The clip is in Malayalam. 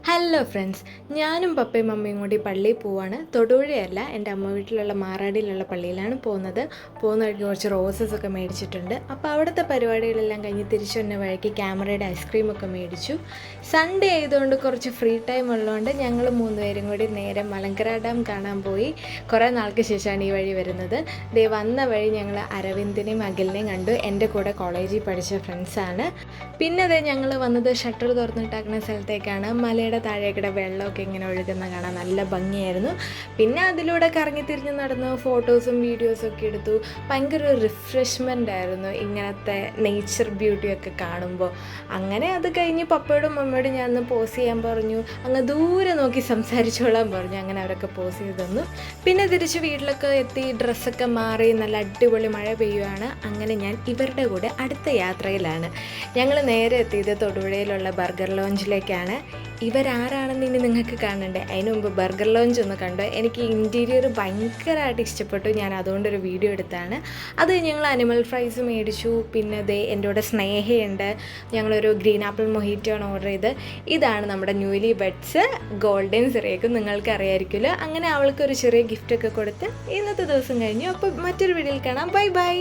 ഹലോ ഫ്രണ്ട്സ്, ഞാനും പപ്പയും മമ്മിയും കൂടി പള്ളിയിൽ പോവാണ്. തൊടുപുഴയല്ല, എൻ്റെ അമ്മ വീട്ടിലുള്ള മാറാടിയിലുള്ള പള്ളിയിലാണ് പോകുന്നത്. പോകുന്ന വഴിക്ക് കുറച്ച് റോസസ് ഒക്കെ മേടിച്ചിട്ടുണ്ട്. അപ്പോൾ അവിടുത്തെ പരിപാടികളെല്ലാം കഴിഞ്ഞ് തിരിച്ചു വന്ന വഴിക്ക് ക്യാമറയുടെ ഐസ്ക്രീമൊക്കെ മേടിച്ചു. സൺഡേ ആയതുകൊണ്ട് കുറച്ച് ഫ്രീ ടൈം ഉള്ളതുകൊണ്ട് ഞങ്ങൾ മൂന്നുപേരും കൂടി നേരെ മലങ്കര ഡാം കാണാൻ പോയി. കുറേ നാൾക്ക് ശേഷമാണ് ഈ വഴി വരുന്നത്. വന്ന വഴി ഞങ്ങൾ അരവിന്ദിനെയും അഖിലിനെയും കണ്ടു. എൻ്റെ കൂടെ കോളേജിൽ പഠിച്ച ഫ്രണ്ട്സാണ്. പിന്നെ ഞങ്ങൾ വന്നത് ഷട്ടർ തുറന്നിട്ടാക്കുന്ന സ്ഥലത്തേക്കാണ്. മലയുടെ താഴേക്കിടെ വെള്ളമൊക്കെ ഇങ്ങനെ ഒഴുകുന്ന കാണാൻ നല്ല ഭംഗിയായിരുന്നു. പിന്നെ അതിലൂടെ കറങ്ങി തിരിഞ്ഞ് നടന്നു ഫോട്ടോസും വീഡിയോസും ഒക്കെ എടുത്തു. ഭയങ്കര ഒരു റിഫ്രഷ്മെൻ്റ് ആയിരുന്നു ഇങ്ങനത്തെ നേച്ചർ ബ്യൂട്ടിയൊക്കെ കാണുമ്പോൾ. അങ്ങനെ അത് കഴിഞ്ഞ് പപ്പയോടും മമ്മയോടും ഞാൻ ഒന്ന് പോസ് ചെയ്യാൻ പറഞ്ഞു. അങ്ങ് ദൂരെ നോക്കി സംസാരിച്ചോളാൻ പറഞ്ഞു. അങ്ങനെ അവരൊക്കെ പോസ് ചെയ്ത് തന്നു. പിന്നെ തിരിച്ച് വീട്ടിലൊക്കെ എത്തി ഡ്രസ്സൊക്കെ മാറി നല്ല അടിപൊളി മഴ പെയ്യുകയാണ്. അങ്ങനെ ഞാൻ ഇവരുടെ കൂടെ അടുത്ത യാത്രയിലാണ്. ഞങ്ങൾ നേരെ എത്തിയത് തൊടുപുഴയിലുള്ള ബർഗർ ലോഞ്ചിലേക്കാണ്. ഇവരാരാണെന്ന് ഇനി നിങ്ങൾക്ക് കാണണ്ടേ? അതിന് മുമ്പ് ബർഗർ ലോഞ്ച് ഒന്ന് കണ്ടോ. എനിക്ക് ഇൻറ്റീരിയർ ഭയങ്കരമായിട്ട് ഇഷ്ടപ്പെട്ടു. ഞാൻ അതുകൊണ്ടൊരു വീഡിയോ എടുത്താണ്. അത് ഞങ്ങൾ അനിമൽ ഫ്രൈസ് മേടിച്ചു. പിന്നെ എൻ്റെ കൂടെ സ്നേഹയുണ്ട്. ഞങ്ങളൊരു ഗ്രീൻ ആപ്പിൾ മൊഹിറ്റോയാണ് ഓർഡർ ചെയ്ത്. ഇതാണ് നമ്മുടെ ന്യൂലി ബഡ്സ് ഗോൾഡൻ സിറേക്ക്, നിങ്ങൾക്ക് അറിയാമായിരിക്കുമല്ലോ. അങ്ങനെ അവൾക്കൊരു ചെറിയ ഗിഫ്റ്റൊക്കെ കൊടുത്ത് ഇന്നത്തെ ദിവസം കഴിഞ്ഞു. അപ്പോൾ മറ്റൊരു വീഡിയോയിൽ കാണാം. Bye bye.